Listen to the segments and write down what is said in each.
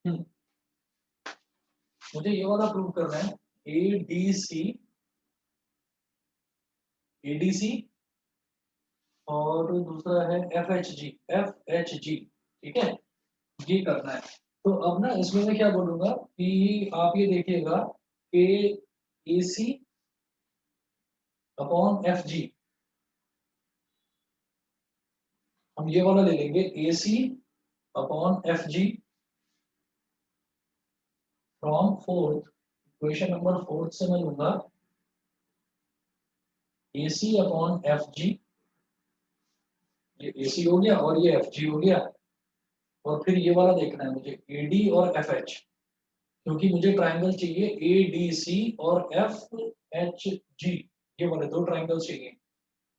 हम्म, मुझे ये वाला प्रूव करना है, एडीसी, एडीसी और दूसरा है एफएचजी, एफएचजी, ठीक है, ये करना है। तो अब ना इसमें मैं क्या बोलूंगा कि आप ये देखिएगा कि एसी अपॉन एफ जी, हम ये वाला ले लेंगे, AC upon F ji from fourth, equation number fourth से मैं लूंगा एसी अपॉन एफ जी, ये एसी हो गया और ये एफ जी हो गया, और फिर ये वाला देखना है मुझे एडी और एफ एच, क्योंकि मुझे ट्राइंगल चाहिए ए डी सी और एफ एच जी, ये वाले दो ट्राइंगल चाहिए।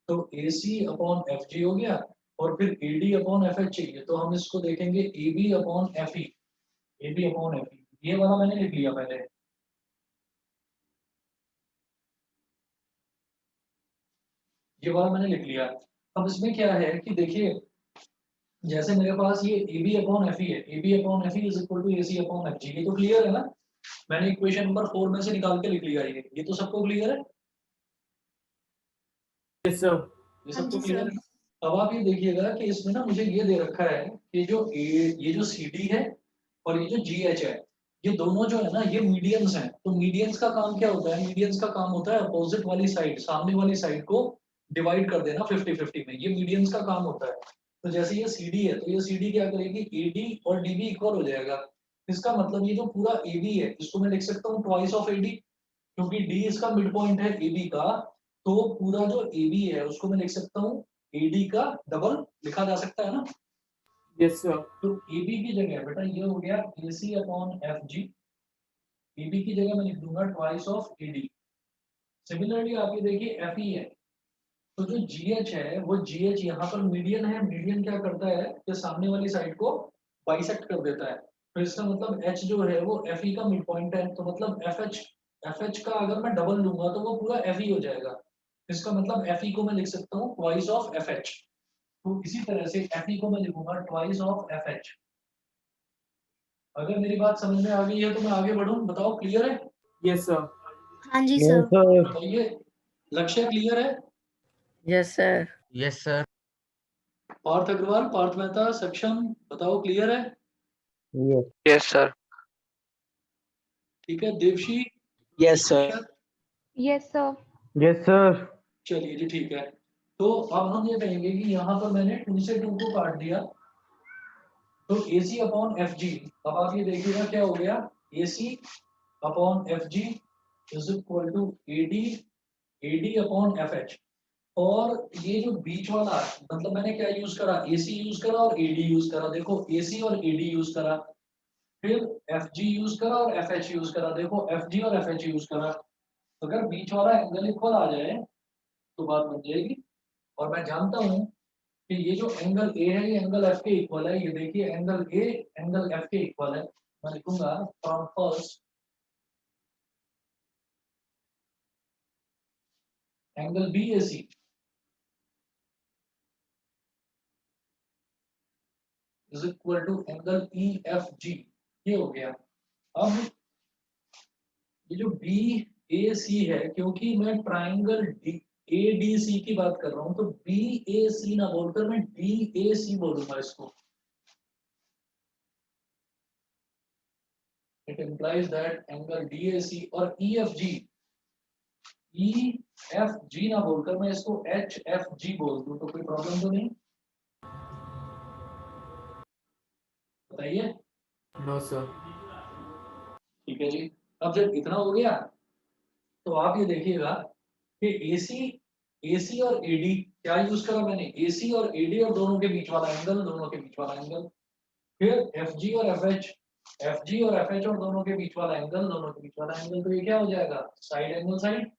तो ए सी अपॉन एफ जी हो गया, और फिर A D upon F H चाहिए, तो हम इसको देखेंगे A B upon F E, A B upon F E, ये वाला मैंने लिख लिया पहले, ये वाला मैंने लिख लिया। अब इसमें क्या है कि देखिए, जैसे मेरे पास ये A B upon F E है, A B upon F E is equal to A C upon F G, ये तो क्लियर है ना, मैंने इक्वेशन नंबर 4 में से निकाल के लिख लिया, ये तो सबको क्लियर है, यस सर। ये हाँ सबको जी क्लियर सर। है। अब आप ये देखिएगा कि इसमें ना मुझे ये दे रखा है कि जो ए, ये जो सी डी है और ये जो जी एच है, ये दोनों जो है ना ये मीडियंस हैं। तो मीडियंस का काम क्या होता है, मीडियंस का काम होता है अपोजिट वाली साइड, सामने वाली साइड को डिवाइड कर देना 50-50 में, ये मीडियंस का काम होता है। तो जैसे ये सी डी है, तो ये सी डी क्या करेगी, ए डी और डी बी इक्वल हो जाएगा। इसका मतलब ये जो पूरा ए बी है, इसको मैं लिख सकता हूँ ट्वाइस ऑफ ए डी, क्योंकि डी इसका मिड पॉइंट है ए बी का, तो पूरा जो ए बी है उसको मैं लिख सकता हूँ ए डी का डबल, लिखा जा सकता है ना। Yes sir. तो ए बी की जगह बेटा ये हो गया A C upon F G, A B की जगह मैं लिख दूंगा twice of A D. Similarly आप ये देखिए एफ ई है, तो जो जी एच है वो जी एच यहाँ पर मीडियन है, मीडियन क्या करता है कि सामने वाली साइड को बाइसेक्ट कर देता है, तो इसका मतलब एच जो है वो एफ ई का मिड पॉइंट है, तो मतलब एफ एच का अगर मैं डबल लूंगा तो वो पूरा एफ ई हो जाएगा। इसका मतलब एफ ई को मैं लिख सकता हूँ ट्वाइस ऑफ एफ एच, तो इसी तरह से एफ ई को मैं लिखूंगा ट्वाइस ऑफ एफ एच। अगर मेरी बात समझ में आ गई है तो मैं आगे बढ़ूं, बताओ क्लियर है, यस सर। हाँ जी यस सर। सर। बताइए लक्ष्य क्लियर है, yes sir. Yes sir. Parth Agarwal, Parth Mehta, Saksham, बताओ क्लियर है, यस। Yes sir. ठीक है, Devshi, yes sir. Akshat, yes sir. Yes sir. चलिए जी ठीक है। तो अब हम ये कहेंगे कि यहाँ पर मैंने 2 से 2 को काट दिया, तो ए सी अपॉन एफ जी, अब आप ये देखिएगा क्या हो गया, A C upon F G is equal to A D upon F H, और ये जो बीच वाला, मतलब मैंने क्या यूज करा, ए सी यूज करा और ए डी यूज करा, देखो ए सी और ए डी यूज करा, फिर एफ जी यूज करा और एफ एच यूज करा, देखो एफ जी और एफ एच यूज करा। तो अगर बीच वाला एंगल इक्वल आ जाए तो बात बन जाएगी, और मैं जानता हूँ कि ये जो एंगल ए है ये एंगल एफ के इक्वल है, ये देखिए एंगल ए एंगल एफ के इक्वल है, मैं लिखूंगा from first angle B A C is equal to angle E F G, ये हो गया। अब ये जो बी ए सी है, क्योंकि मैं triangle D A D C की बात कर रहा हूं, तो बी ए सी ना बोलकर मैं डी ए सी बोलूंगा इसको, it implies that angle D A C, और ई एफ जी ना बोलकर मैं इसको एच एफ जी बोल दूं तो कोई प्रॉब्लम तो नहीं, बताइए। No sir. ठीक है जी, अब जब इतना हो गया तो आप ये देखिएगा कि एसी और एडी क्या यूज करा मैंने, एसी और एडी और दोनों के बीच वाला एंगल, दोनों के बीच वाला एंगल, फिर एफ जी और एफ एच, एफ जी और एफ एच और दोनों के बीच वाला एंगल, दोनों के बीच वाला एंगल, तो ये क्या हो जाएगा, side angle side.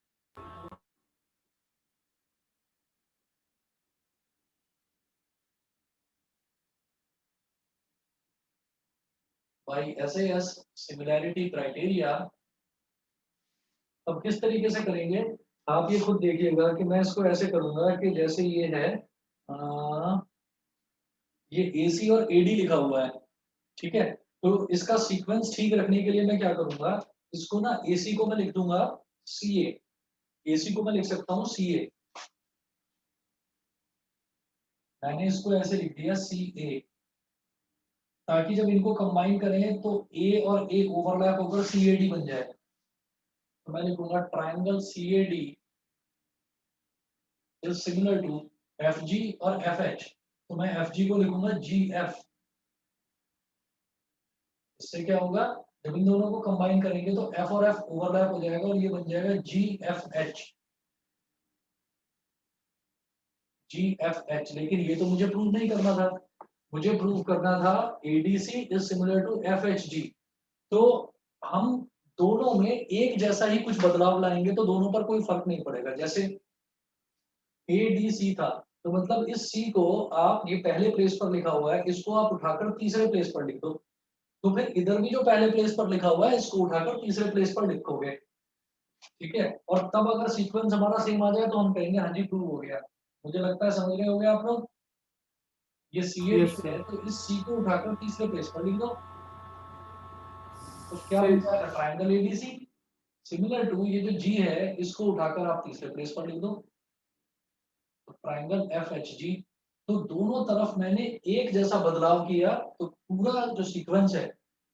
By SAS similarity criteria. अब किस तरीके से करेंगे, आप ये खुद देखिएगा कि मैं इसको ऐसे करूंगा कि जैसे ये है, ये AC और AD लिखा हुआ है, ठीक है, तो इसका सीक्वेंस ठीक रखने के लिए मैं क्या करूंगा, इसको ना AC को मैं लिख दूंगा CA, AC को मैं लिख सकता हूँ CA, मैंने इसको ऐसे लिख दिया CA, ताकि जब इनको कंबाइन करें तो A और A ओवरलैप होकर CAD बन जाए। तो मैं लिखूंगा triangle CAD is similar to FG और FH, तो मैं FG को लिखूंगा GF। इससे क्या होगा, जब इन दोनों को कंबाइन करेंगे तो F और F ओवरलैप हो जाएगा और ये बन जाएगा GFH। GFH, लेकिन ये तो मुझे प्रूव नहीं करना था, मुझे प्रूव करना था ADC is similar to FHG। तो हम दोनों में एक जैसा ही कुछ बदलाव लाएंगे तो दोनों पर कोई फर्क नहीं पड़ेगा। जैसे ADC था, तो मतलब इस C को आप, ये पहले प्लेस पर लिखा हुआ है, इसको आप उठाकर तीसरे प्लेस पर लिख दो, तो फिर इधर भी जो पहले प्लेस पर लिखा हुआ है इसको उठाकर तीसरे प्लेस पर लिखोगे, ठीक है। और तब अगर सीक्वेंस हमारा सेम आ जाए तो हम कहेंगे हाँ जी प्रूव हो गया। मुझे लगता है समझ गए होंगे आप लोग। ये CAD Yes, है sir. तो इस C को उठाकर तीसरे प्लेस पर लिख दो, तो क्या बन सही. जाएगा ट्राइंगल ADC सिमिलर टू, ये जो G है इसको उठाकर आप तीसरे प्लेस पर लिख दो, तो ट्राइंगल FHG। तो दोनों तरफ मैंने एक जैसा बदलाव किया तो पूरा जो सीक्वेंस है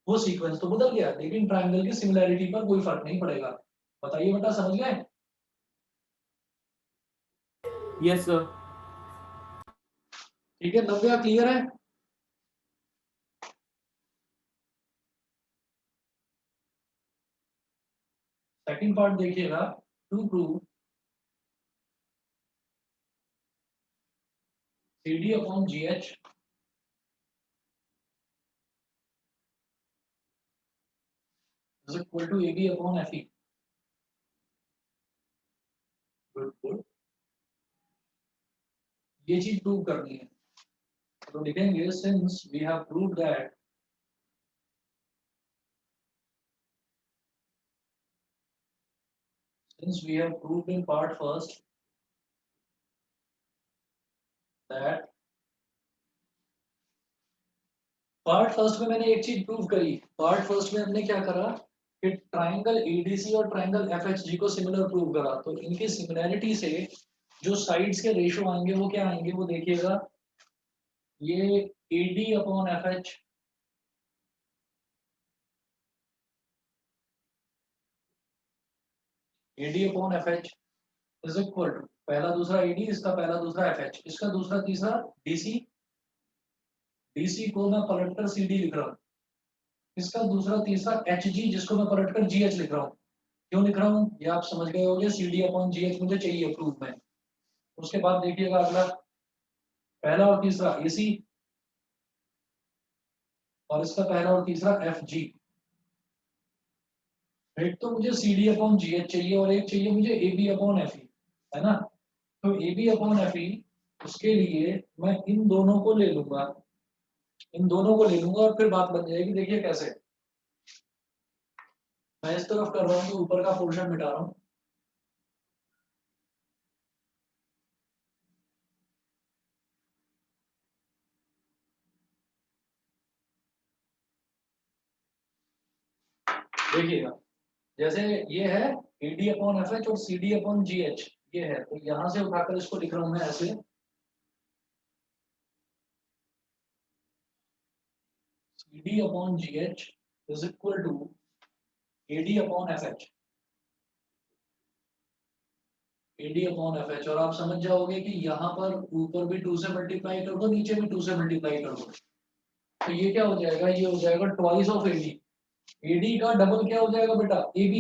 वो सीक्वेंस तो बदल गया, लेकिन ट्राइंगल की सिमिलैरिटी पर कोई फर्क नहीं पड़ेगा। बताइए बेटा, समझ गए? Yes, sir. ठीक है, नव्या क्लियर है? सेकंड पार्ट देखिएगा, to prove CD upon GH is equal to AB upon FE। Good good, ये चीज प्रूव करनी है, तो लिखेंगे since we have proved that since we have proved in part first that, part first में मैंने एक चीज प्रूव करी। पार्ट फर्स्ट में हमने क्या करा कि ट्राइंगल ADC और ट्राइंगल FHG को सिमिलर प्रूव करा, तो इनकी सिमिलैरिटी से जो साइड्स के रेशियो आएंगे वो क्या आएंगे, वो देखिएगा, ये AD upon FH AD upon FH is equal to, पहला दूसरा AD, इसका पहला दूसरा FH, इसका दूसरा तीसरा DC, DC को मैं पलटकर CD लिख रहा हूँ, इसका दूसरा तीसरा HG जिसको मैं पलटकर GH लिख रहा हूँ। क्यों लिख रहा हूँ ये आप समझ गए होंगे, CD अपॉन GH मुझे चाहिए प्रूफ में। उसके बाद देखिएगा अगला, पहला और तीसरा AC और इसका पहला और तीसरा FG। एक तो मुझे CD अपॉन GH चाहिए और एक चाहिए मुझे AB अपॉन FE, है ना। तो AB अपॉन FE, उसके लिए मैं इन दोनों को ले लूंगा, इन दोनों को ले लूंगा और फिर बात बन जाएगी। देखिए कैसे, मैं इस तरफ कर रहा हूँ तो ऊपर का पोर्शन मिटा रहा हूँ, देखिएगा जैसे ये है AD अपॉन FH और CD अपॉन GH, ये है, तो यहां से उठाकर इसको लिख रहा हूं मैं ऐसे, CD upon GH is equal to AD upon FH, AD upon FH। और आप समझ जाओगे कि यहाँ पर ऊपर भी 2 से मल्टीप्लाई कर दो, नीचे भी 2 से मल्टीप्लाई कर दो, तो ये क्या हो जाएगा, ये हो जाएगा ट्वाइस ऑफ AD। AD का डबल क्या हो जाएगा बेटा, AB।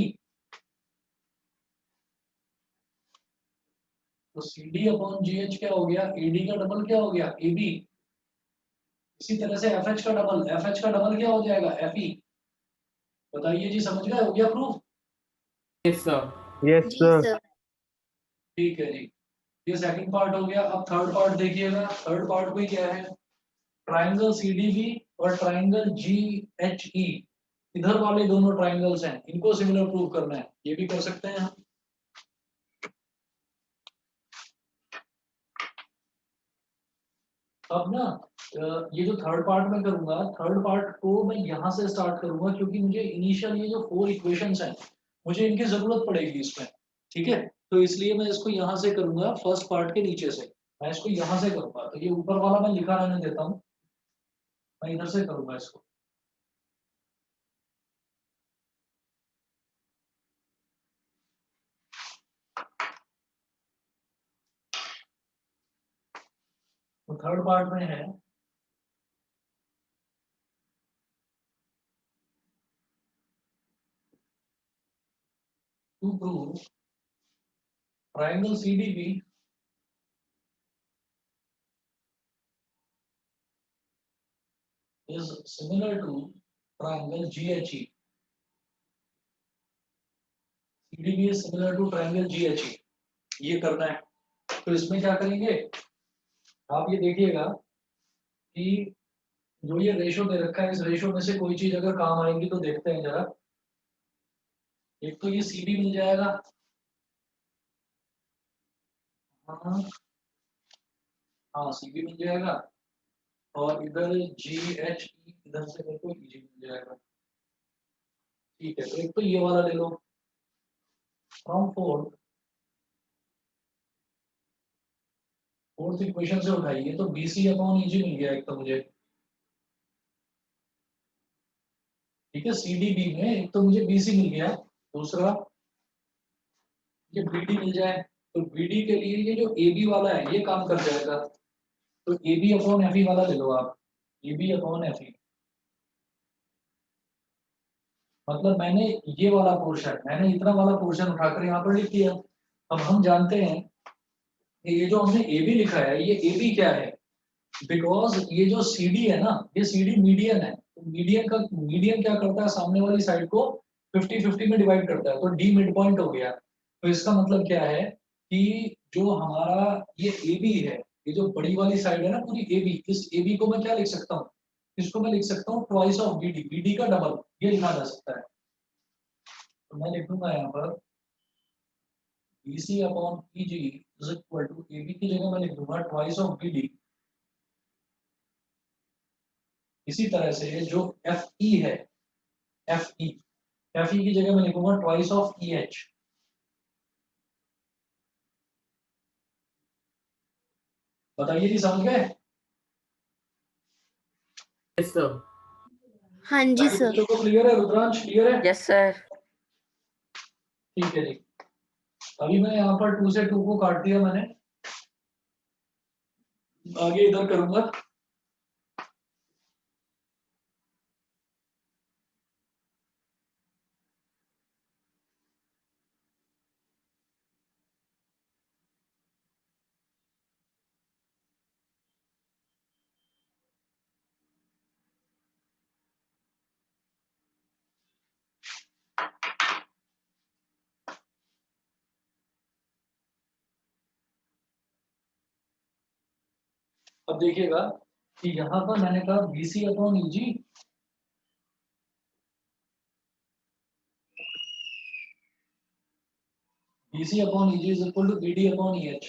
तो CD अपॉन GH क्या हो गया, AD का डबल क्या हो गया, AB। इसी तरह से FH का डबल क्या हो जाएगा, FE। बताइए जी, समझ गए, हो गया प्रूफ? Yes, sir. Yes, जी sir. सर। ठीक है जी, ये सेकंड पार्ट हो गया। अब थर्ड पार्ट देखिएगा, थर्ड पार्ट में क्या है, ट्राइंगल CDB और ट्राइंगल GHE, इधर वाले दोनों ट्राइंगल्स हैं, इनको सिमिलर प्रूव करना है, ये भी कर सकते हैं हम। अब ना ये जो थर्ड पार्ट में करूंगा, थर्ड पार्ट को मैं यहाँ से स्टार्ट करूंगा क्योंकि मुझे इनिशियल ये जो 4 इक्वेशंस हैं मुझे इनकी जरूरत पड़ेगी इसमें, ठीक है। तो इसलिए मैं इसको यहाँ से करूंगा, फर्स्ट पार्ट के नीचे से मैं इसको यहाँ से करूंगा। तो ये ऊपर वाला मैं लिखा रहने देता हूँ, मैं इधर से करूंगा इसको। तो थर्ड पार्ट में है to prove triangle CDB is similar to triangle GHE. CDB is similar to triangle GHE. ये करना है। तो इसमें क्या करेंगे, आप ये देखिएगा कि जो ये रेशो दे रखा है, इस रेशो में से कोई चीज अगर काम आएगी तो देखते हैं जरा। एक तो ये CB मिल जाएगा, हाँ हाँ CB मिल जाएगा, और इधर GHE, इधर से मेरे को EG मिल जाएगा। ठीक है, तो एक तो ये वाला ले लो, फ्रॉम फोर्थ इक्वेशन से उठाइए तो BC अपॉन EG मिल गया एक तो मुझे, ठीक है। CDB में एक तो मुझे BC मिल गया, दूसरा ये BD मिल जाए, तो BD के लिए ये जो AB वाला है ये काम कर जाएगा। तो AB अपॉन FE वाला ले लो आप, AB अपॉन FE, मतलब मैंने ये वाला पोर्शन, मैंने इतना वाला पोर्शन उठाकर यहाँ पर लिख दिया। अब हम जानते हैं कि ये जो हमने AB लिखा है, ये AB क्या है, बिकॉज ये जो CD है ना, ये CD मीडियन है। तो मीडियन क्या करता है, सामने वाली साइड को 50-50 में डिवाइड करता है, तो D मिड पॉइंट हो गया। तो इसका मतलब क्या है कि जो हमारा ये AB है, ये जो बड़ी वाली साइड है ना पूरी AB, इस AB को मैं क्या लिख सकता हूँ, इसको मैं लिख सकता हूँ ट्वाइस ऑफ BD का डबल, ये लिखा जा सकता है। तो मैं लिखूंगा यहाँ पर BC upon EG is equal to AB की जगह मैं लिख दूंगा ट्वाइस ऑफ BD। इसी तरह से जो FE है, FE की जगह मैं लिखूंगा ट्वाइस ऑफ EH। बताइए जी, समझ गए? Yes, sir. हाँ जी बाकी सर। बच्चों को क्लियर है? रुद्रांश क्लियर है? Yes, sir. ठीक है जी। अभी मैं यहाँ पर 2 से 2 को काट दिया मैंने, आगे इधर करूंगा। अब देखिएगा कि यहाँ पर मैंने कहा BC upon EG, BC upon EG is equal to BD upon EH,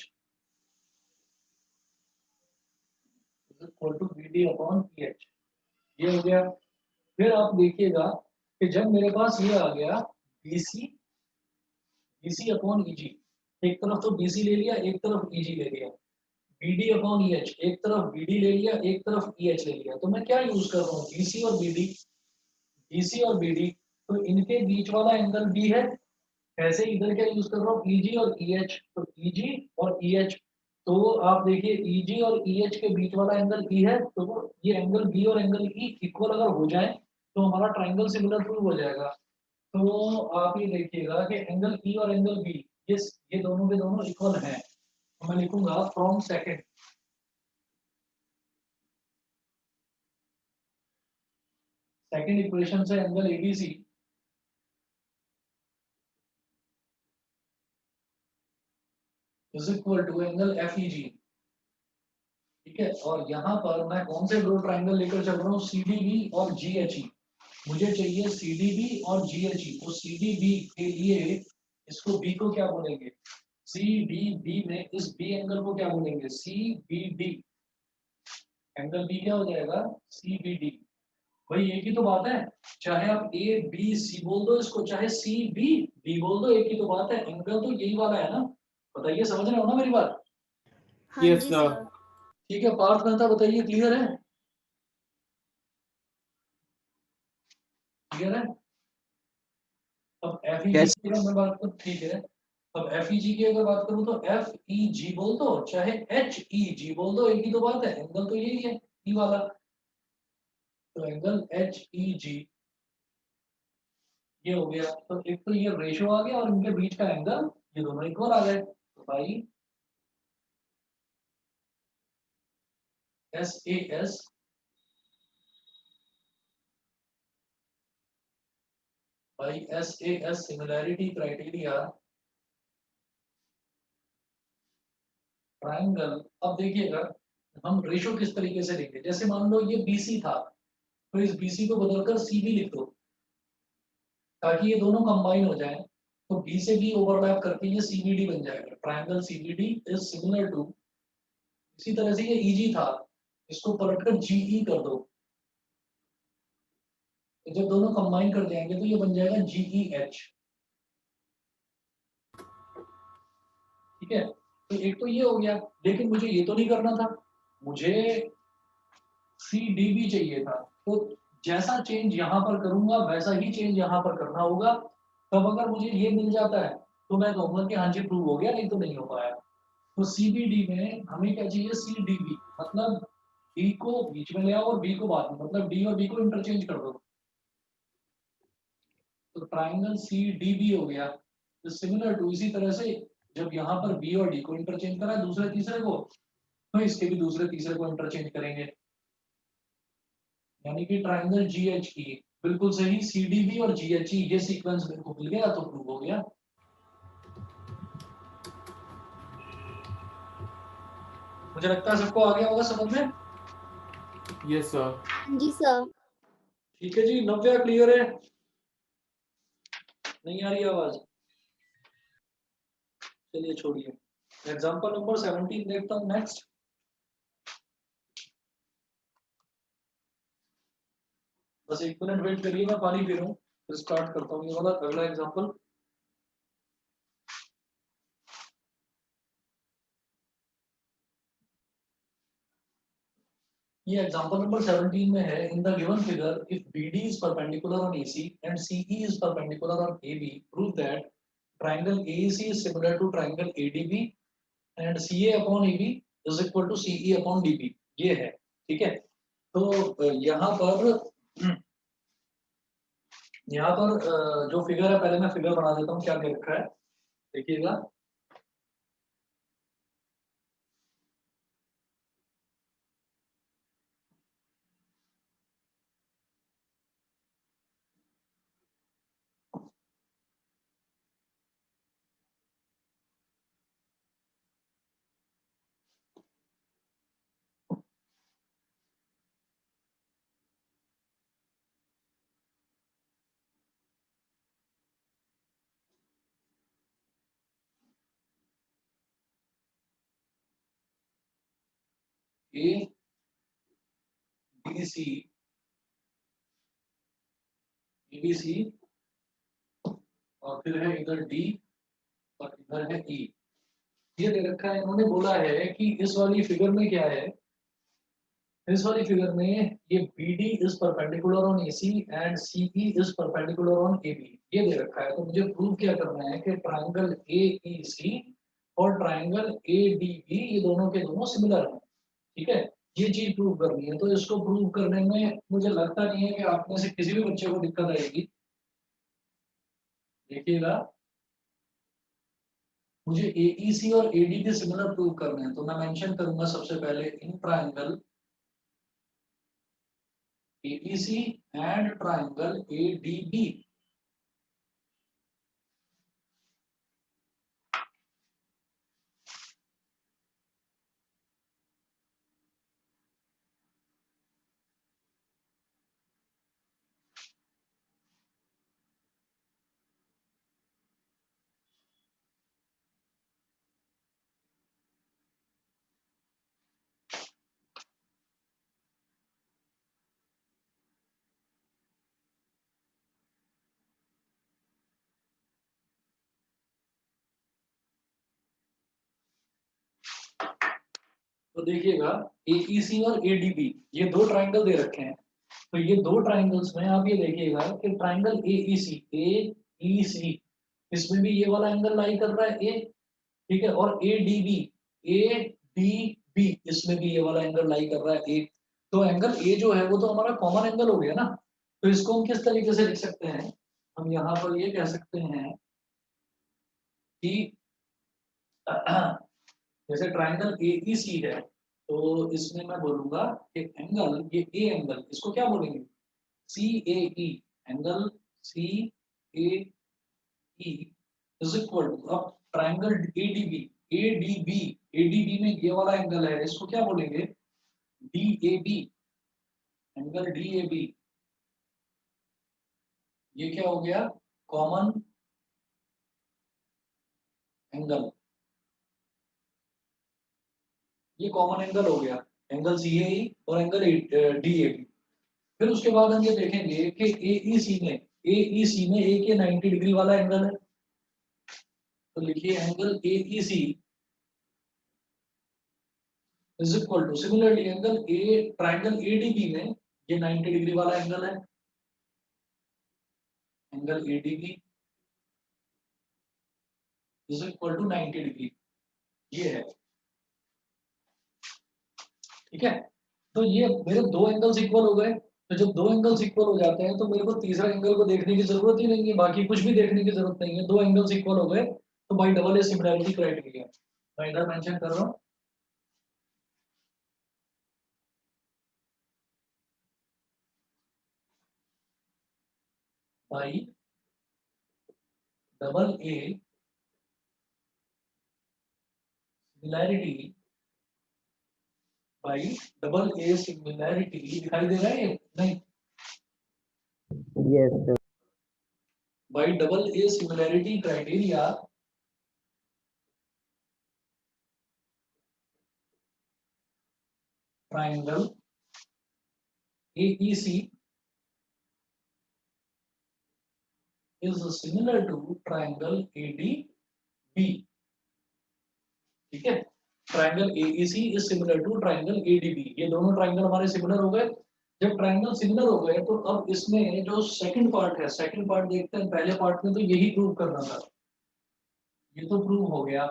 is equal to BD upon EH। ये हो गया। फिर आप देखिएगा कि जब मेरे पास ये आ गया BC अपॉन EG, एक तरफ तो BC ले लिया, एक तरफ EG ले लिया, BD अपॉन EH, एक तरफ BD ले लिया, एक तरफ EH ले लिया, तो मैं क्या यूज कर रहा हूँ, BC और BD, तो इनके बीच वाला एंगल B है। ऐसे इधर क्या यूज कर रहा हूँ, EG और EH, तो EG और EH, तो आप देखिए EG और EH के बीच वाला एंगल E है, तो ये एंगल B और एंगल E इक्वल अगर हो जाए तो हमारा ट्राइंगल सिमिलर प्रूव हो जाएगा। तो आप ये देखिएगा कि एंगल E और एंगल B, ये दोनों के दोनों इक्वल हैं। तो मैं लिखूंगा फ्रॉम सेकंड इक्वेशन से angle ABC is equal to angle FEG, ठीक है। और यहाँ पर मैं कौन से दो ट्राइंगल लेकर चल रहा हूँ, CDB और GHE। मुझे चाहिए CDB और GHE, तो CDB के लिए इसको B को क्या बोलेंगे, CDB में इस B एंगल को क्या बोलेंगे, CBD। एंगल बी क्या हो जाएगा, सी बी डी। भाई एक ही तो बात है, चाहे आप ए बी सी बोल दो इसको, चाहे सी बी डी बोल दो, एक ही तो बात है, एंगल तो यही वाला है ना। बताइए, समझ रहे हो ना मेरी बात? हाँ Yes, जी sir. सर। ठीक है, पार्थ मेहता बताइए, क्लियर है? क्लियर है? अब एफ ई जी Yes. की अगर मैं बात करूँ, ठीक है, अब एफ ई जी की अगर बात करूँ तो एफ ई जी बोल दो, चाहे एच ई जी बोल दो, एक ही तो बात है, एंगल तो यही है, ई वाला। तो एंगल एच ई जी ये हो गया। तो एक तो ये रेशो आ गया और इनके बीच का एंगल ये दोनों इक्वल आ गए। तो भाई एस ए एस भाई S A S similarity criteria triangle. अब देखिएगा हम रेशो किस तरीके से लिखेंगे, जैसे मान लो ये बीसी था, तो इस बीसी को बदलकर सीबी लिख दो ताकि ये दोनों कंबाइन हो जाए। तो बी से बी ओवरलैप करके ये सीबीडी बन जाएगा, triangle CBD is similar to. इसी तरह से ये ईजी था, इसको पलटकर जीई कर दो, तो जब दोनों कंबाइन कर जाएंगे तो ये बन जाएगा जीई एच। ठीक है, तो एक तो ये हो गया, लेकिन मुझे ये तो नहीं करना था, मुझे सी डी भी चाहिए था। तो जैसा चेंज यहाँ पर करूंगा वैसा ही चेंज यहाँ पर करना होगा। तब अगर मुझे ये मिल जाता है तो मैं कहूंगा कि हाँ जी प्रूव हो गया, नहीं तो नहीं हो पाया। तो सीबीडी में हमें क्या चाहिए, सी डी बी, मतलब डी को बीच में ले आओ और बी को बाद में, मतलब डी और बी को इंटरचेंज कर दो। तो ट्राइंगल सी डी बी हो गया। तो सिमिलर टू, इसी तरह से जब यहाँ पर बी और डी को इंटरचेंज करा दूसरे तीसरे को, तो इसके भी दूसरे तीसरे को इंटरचेंज करेंगे, यानी कि ट्राइंगल जी एच ई। बिल्कुल सही, सी डी बी और जी एच ई ये सीक्वेंस मेरे को मिल गया, तो प्रूव हो गया। मुझे लगता है सबको आ गया होगा समझ में। Yes, sir. हाँ जी सर। ठीक है जी, नव्या क्लियर है? नहीं आ रही आवाज? चलिए छोड़िए, एग्जांपल नंबर 17 देखता हूँ नेक्स्ट। बस एक मिनट वेट करिए, मैं पानी पी रहा हूँ, फिर स्टार्ट करता हूँ ये वाला अगला एग्जांपल। ये एग्जांपल नंबर 17 में है, in the given figure if BD is perpendicular on AC and CE is perpendicular on AB, prove that triangle AEC is similar to triangle ADB and CA upon AB is equal to CE upon DB। ये है, ठीक है। तो यहाँ पर जो figure है, पहले मैं फिगर बना देता हूँ क्या दे रखा है, देखिएगा। A B C B C और फिर है इधर डी और इधर है ई। ये दे रखा है, इन्होंने बोला है कि इस वाली फिगर में क्या है, इस वाली फिगर में ये BD is perpendicular on AC and CE is perpendicular on AB, ये दे रखा है। तो मुझे प्रूव क्या करना है कि ट्रायंगल AEC और ट्रायंगल ADB ये दोनों के दोनों सिमिलर हैं। ठीक है, ये चीज प्रूव करनी है। तो इसको प्रूव करने में मुझे लगता नहीं है कि आप में से किसी भी बच्चे को दिक्कत आएगी। देखिएगा, मुझे AEC और ADB सिमिलर प्रूव करने हैं, तो मैं मेंशन करूंगा सबसे पहले in triangle AEC and triangle ADB। तो देखिएगा AEC और ADB ये दो ट्राइंगल दे रखे हैं। तो ये दो ट्राइंगल्स में आप ये देखिएगा कि ट्राइंगल AEC इसमें भी ये वाला एंगल लाई कर रहा है ए, ठीक है, और ADB इसमें भी ये वाला एंगल लाई कर रहा है ए। तो एंगल ए जो है वो तो हमारा कॉमन एंगल हो गया ना। तो इसको हम किस तरीके से लिख सकते हैं, हम यहाँ पर ये कह सकते हैं कि जैसे ट्राइंगल AEC है तो इसमें मैं बोलूंगा कि एंगल ये ए एंगल इसको क्या बोलेंगे, CAE, angle CAE is equal to, अब ट्राइंगल ADB में ये वाला एंगल है इसको क्या बोलेंगे, DAB, एंगल DAB ये क्या हो गया, कॉमन एंगल, ये कॉमन एंगल हो गया, एंगल CAE और एंगल DAB। फिर उसके बाद हम ये देखेंगे कि AEC में ए के 90 डिग्री वाला एंगल है। तो लिखिए angle AEC is equal to, similarly angle triangle ADB में ये 90 डिग्री वाला एंगल है, angle ADB is equal to 90 degree, ये है, ठीक है। तो ये मेरे दो एंगल्स इक्वल हो गए। तो जब दो एंगल्स इक्वल हो जाते हैं तो मेरे को तीसरा एंगल को देखने की जरूरत ही नहीं है, बाकी कुछ भी देखने की जरूरत नहीं है, दो एंगल्स इक्वल हो गए तो by double A similarity criteria मैं इधर मेंशन कर रहा हूँ। By double A similarity, by double A similarity दिखाई दे रहा है ये? नहीं, Yes, sir. By double A similarity criteria triangle AEC is similar to triangle ADB, ठीक है। Triangle AEC is similar to triangle ADB, ये दोनों ट्राइंगल हमारे सिमिलर हो गए। जब ट्राइंगल सिमिलर हो गए तो अब इसमें जो सेकंड पार्ट है, सेकंड पार्ट देखते हैं। पहले पार्ट में तो यही प्रूव करना था, ये तो प्रूव हो गया।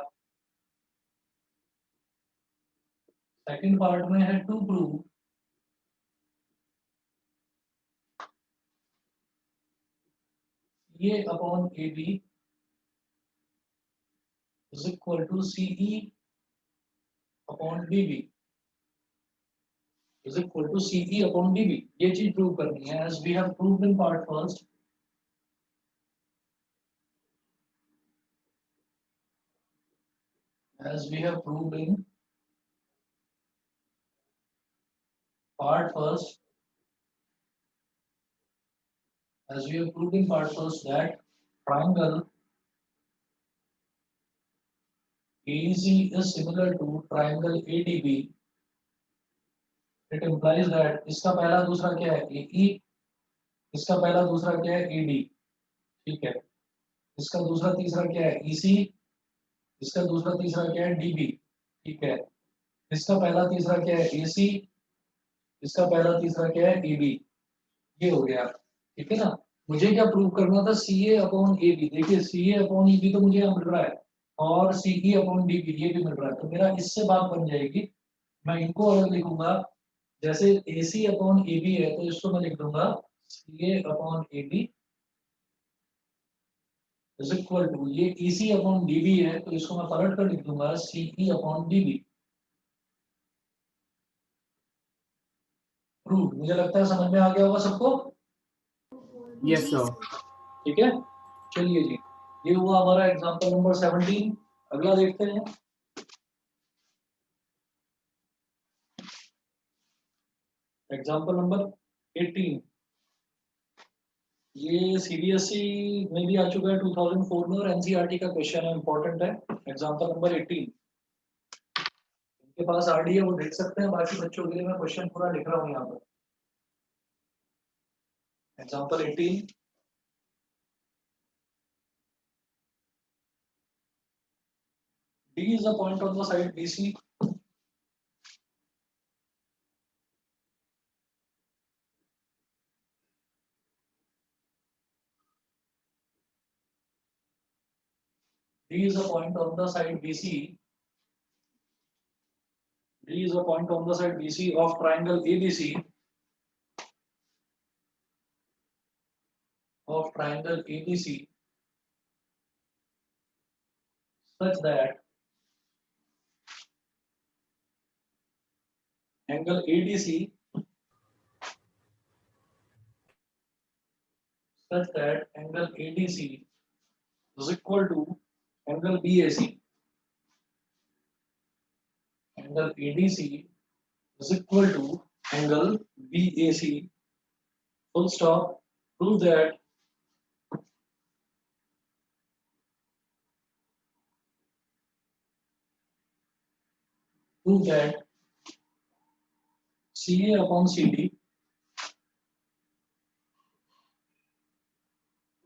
सेकंड पार्ट में है टू प्रूव ये upon AB is equal to CE upon DB is equal to CE upon DB, ये चीज प्रूव करनी है। as we have proved in part first, as we have proved in part first, as we have proved in part first that triangle AEC is similar to triangle ADB, it implies that इसका पहला दूसरा क्या है AE, इसका पहला दूसरा क्या है AD, ठीक है। इसका दूसरा तीसरा क्या है EC, इसका दूसरा तीसरा क्या है DB, ठीक है। इसका पहला तीसरा क्या है AC, इसका पहला तीसरा क्या है AB, ये हो गया, ठीक है ना। मुझे क्या प्रूव करना था, CA अपॉन AB, देखिए CA अपॉन EB तो मुझे यहाँ मिल रहा है और CE अपॉन DB ये भी मिल रहा है, तो मेरा इससे बात बन जाएगी। मैं इनको अलग लिखूंगा, जैसे AC अपॉन AB है तो इसको मैं लिख दूंगा CA upon AB is equal to, ये EC अपॉन DB है तो इसको मैं पलट कर लिख दूंगा CE अपॉन DB। प्रूव, मुझे लगता है समझ में आ गया होगा सबको, Yes, sir. ठीक है। चलिए जी, ये हुआ हमारा एग्जांपल नंबर 17। अगला देखते हैं, एग्जांपल नंबर 18। ये CBSE में भी आ चुका है 2004 में और NCERT का क्वेश्चन है, इंपॉर्टेंट है। एग्जांपल नंबर 18 इनके पास RD है, वो देख सकते हैं, बाकी बच्चों के लिए मैं क्वेश्चन पूरा लिख रहा हूँ यहाँ पर। Example 18, D is a point on the side BC D is a point on the side BC. D is a point on the side BC of triangle ABC. Of triangle ABC, such that angle ADC, such that angle ADC is equal to angle BAC. Angle ADC is equal to angle BAC. Full stop. Prove that CA upon CD.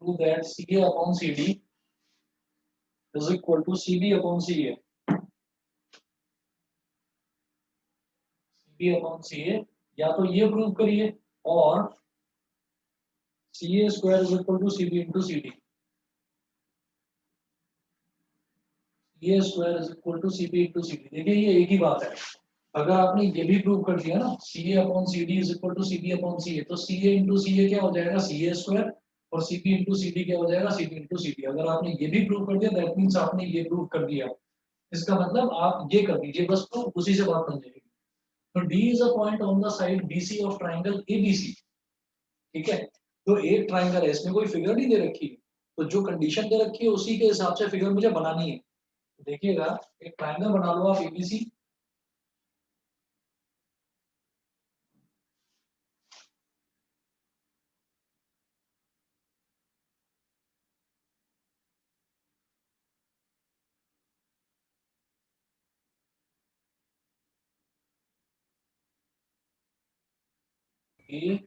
Prove that CA upon CD is equal to CB upon CA. CB upon CA, या तो ये prove करिए और CA square is equal to CB into CD. CA square is equal to CB into CD. देखिए ये एक ही बात है. अगर आपने ये भी प्रूव कर दिया ना CA upon CD is equal to CB upon CA, तो CA इंटू CA क्या हो जाएगा CA स्क्वायर और CB इंटू CD क्या हो जाएगा CB इंटू CD. अगर आपने ये भी प्रूव कर दिया दैट मींस आपने ये प्रूव कर दिया. इसका मतलब आप ये कर दीजिए बस प्रूव, उसी से बात बन जाएगी. तो D is a point on the side BC of triangle ABC. ठीक है, तो एक ट्राइंगल है, इसमें कोई फिगर नहीं दे रखी, तो जो कंडीशन दे रखी है उसी के हिसाब से फिगर मुझे बनानी है. देखिएगा एक ट्राइंगल बना लो आप ABC. A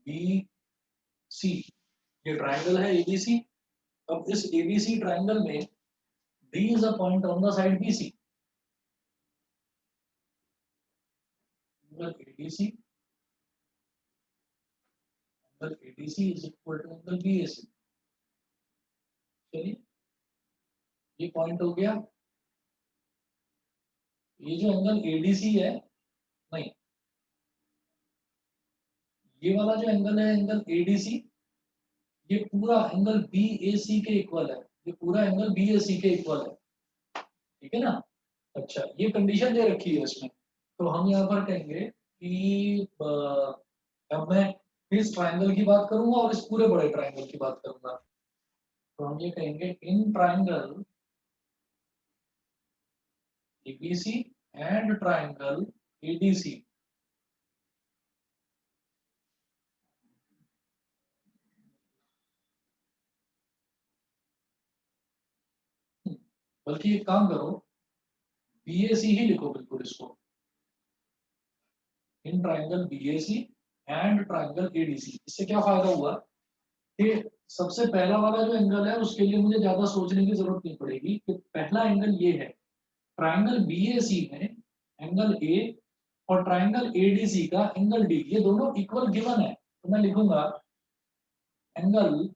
B C, ये ट्राइंगल है ABC. अब इस ABC ट्राइंगल में D is a point on the side BC. Angle ADC, angle ADC is equal to angle BAC. चलिए ये पॉइंट हो गया. ये जो एंगल ADC है, नहीं, ये वाला जो एंगल है एंगल ADC, ये पूरा एंगल BAC के इक्वल है. ये पूरा एंगल BAC के इक्वल है. ठीक है ना. अच्छा, ये कंडीशन दे रखी है इसमें, तो हम यहाँ पर कहेंगे कि अब मैं इस ट्राइंगल की बात करूंगा और इस पूरे बड़े ट्राइंगल की बात करूंगा. तो हम ये कहेंगे in triangle ABC and triangle ADC, बल्कि एक काम करो BAC ही लिखो बिल्कुल इसको. In triangle BAC and triangle ADC. इससे क्या फायदा हुआ कि सबसे पहला वाला जो एंगल है उसके लिए मुझे ज्यादा सोचने की जरूरत नहीं पड़ेगी कि पहला एंगल ये है. ट्राइंगल BAC में एंगल A और ट्राइंगल ADC का एंगल D, ये दोनों इक्वल गिवन है. तो मैं लिखूंगा angle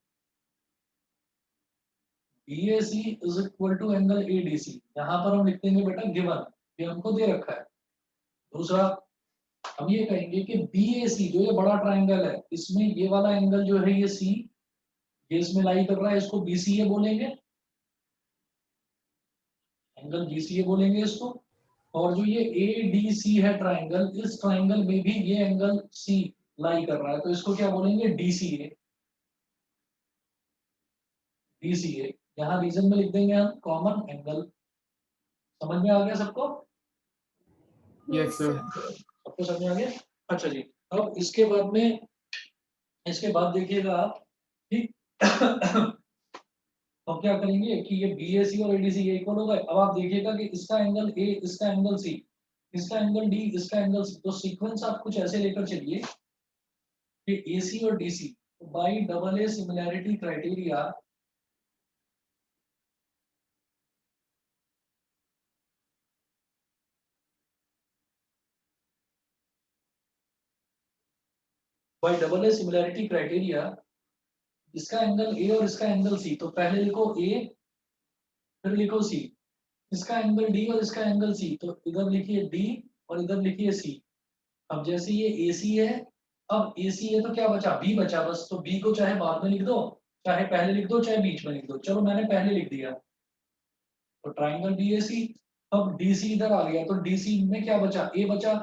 BAC is equal to angle ADC. यहाँ पर हम लिख देंगे बेटा गिवन, ये हमको दे रखा है. दूसरा हम ये कहेंगे कि BAC जो ये बड़ा ट्राइंगल है, इसमें ये वाला एंगल जो है ये C, ये इसमें लाई कर रहा है, इसको BCA बोलेंगे. एंगल BCA बोलेंगे इसको. और जो ये ADC है ट्राइंगल, इस ट्राइंगल में भी ये एंगल C लाई कर रहा है, तो इसको क्या बोलेंगे DCA. DCA यहाँ रीजन में लिख देंगे हम कॉमन एंगल. समझ में आ गया सबको? Yes, sir. सबको समझ में आ गया. अच्छा जी, अब इसके बाद में, इसके बाद देखिएगा आप कि अब क्या करेंगे कि ये BAC और ADC ये इक्वल हो गए. अब आप देखिएगा कि इसका एंगल A, इसका एंगल C, इसका एंगल D, इसका एंगल C. तो सीक्वेंस आप कुछ ऐसे लेकर चलिए कि AC और DC by double A similarity criteria इसका एंगल A और इसका एंगल C. तो पहले लिखो A फिर लिखो सी, इसका एंगल डी और इसका एंगल सी, तो इधर लिखिए डी और इधर लिखिए सी। अब जैसे ये AC है, अब AC है तो क्या बचा, B बचा बस, तो B को चाहे बाद में लिख दो, चाहे पहले लिख दो, चाहे बीच में लिख दो। चलो मैंने पहले लिख दिया, तो ट्राइंगल BAC। अब DC इधर आ गया, तो DC में क्या बचा, A बचा।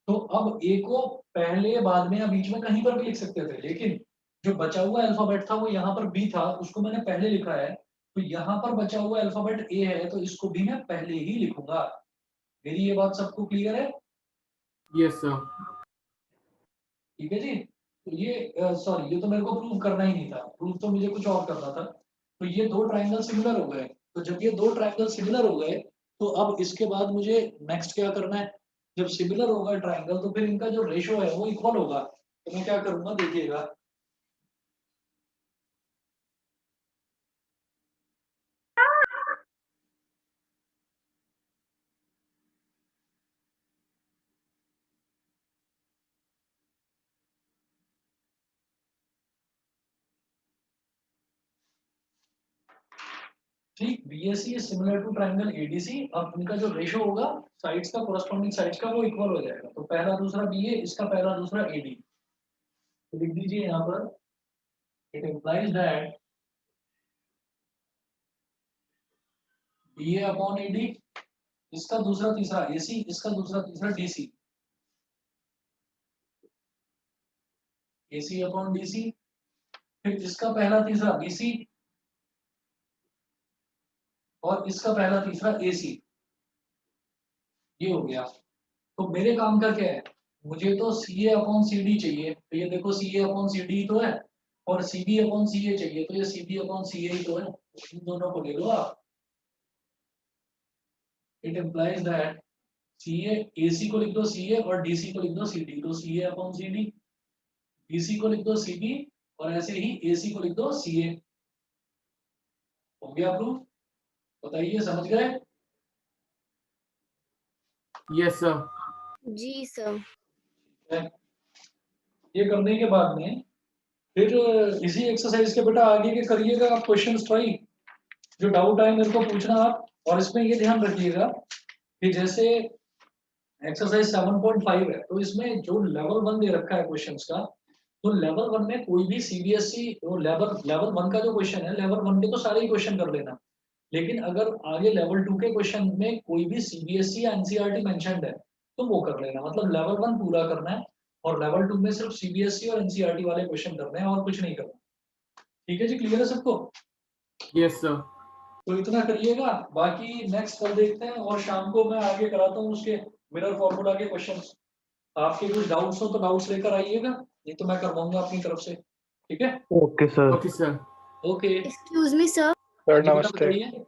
तो अब A को पहले बाद में या बीच में कहीं पर भी लिख सकते थे, लेकिन जो बचा हुआ अल्फाबेट था वो यहाँ पर B था, उसको मैंने पहले लिखा है। तो यहाँ पर बचा हुआ अल्फाबेट A है, तो इसको भी मैं पहले ही लिखूंगा। मेरी ये बात सबको क्लियर है? Yes, sir. ठीक है जी। तो ये सॉरी, ये तो मेरे को प्रूव करना ही नहीं था, प्रूव तो मुझे कुछ और करना था। तो ये दो ट्रायंगल सिमिलर हो गए। तो जब ये दो ट्रायंगल सिमिलर हो गए, तो अब इसके बाद मुझे नेक्स्ट क्या करना है, जब सिमिलर होगा ट्रायंगल तो फिर इनका जो रेशो है वो इक्वल होगा। तो मैं क्या करूंगा देखिएगा, ठीक, BAC is similar to triangle ADC। अब इनका जो रेशो होगा साइड्स का, कोरस्पॉन्डिंग साइड्स का, वो इक्वल हो जाएगा। तो पहला दूसरा BA, इसका पहला दूसरा AD। तो लिख दीजिए यहाँ पर, it implies that BA upon AD, इसका दूसरा तीसरा AC, इसका दूसरा तीसरा DC, AC अपॉन DC, फिर इसका पहला तीसरा BC और इसका पहला तीसरा AC। ये हो गया। तो मेरे काम का क्या है, मुझे तो CA अपॉन CD चाहिए। तो ये देखो CA अपॉन CD तो है, और CB अपॉन CA चाहिए, तो ये CB अपॉन CA ही तो है। इन दोनों को ले लो आप। It implies that CA, AC को लिख दो CA और DC को लिख दो CD। तो CA अपॉन CD, DC को लिख दो CB और ऐसे ही AC को लिख दो CA। हो गया प्रूफ? बताइए, समझ गए? Yes, sir. जी सर। ये करने के बाद में फिर इसी एक्सरसाइज के बेटा आगे के करिएगा आप क्वेश्चन ट्राई। जो डाउट आए मेरे को पूछना आप, और इसमें ये ध्यान रखिएगा कि जैसे एक्सरसाइज 7.5 है, तो इसमें जो लेवल 1 दे रखा है क्वेश्चंस का, तो लेवल 1 में कोई भी CBSE वो लेवल 1 का जो क्वेश्चन है, लेवल 1 के तो सारे ही क्वेश्चन कर लेना। लेकिन अगर आगे लेवल 2 के क्वेश्चन में कोई भी CBSE या NCERT मेंशन्ड है तो वो कर लेना। मतलब लेवल 1 पूरा करना है और लेवल 2 में सिर्फ CBSE और NCERT वाले क्वेश्चन करने हैं और कुछ नहीं करना। ठीक है जी, क्लियर है सबको? Yes, sir. तो इतना करिएगा, बाकी नेक्स्ट कल देखते हैं, और शाम को मैं आगे कराता हूँ उसके मिरर फॉर्मूला के क्वेश्चंस। आपके कुछ डाउट्स हो तो डाउट्स लेकर आइएगा, नहीं तो मैं करवाऊंगा अपनी तरफ से। ठीक है? Okay, sir. Okay, sir. Okay. Excuse me sir. हाँ जी बेटा, बताइए।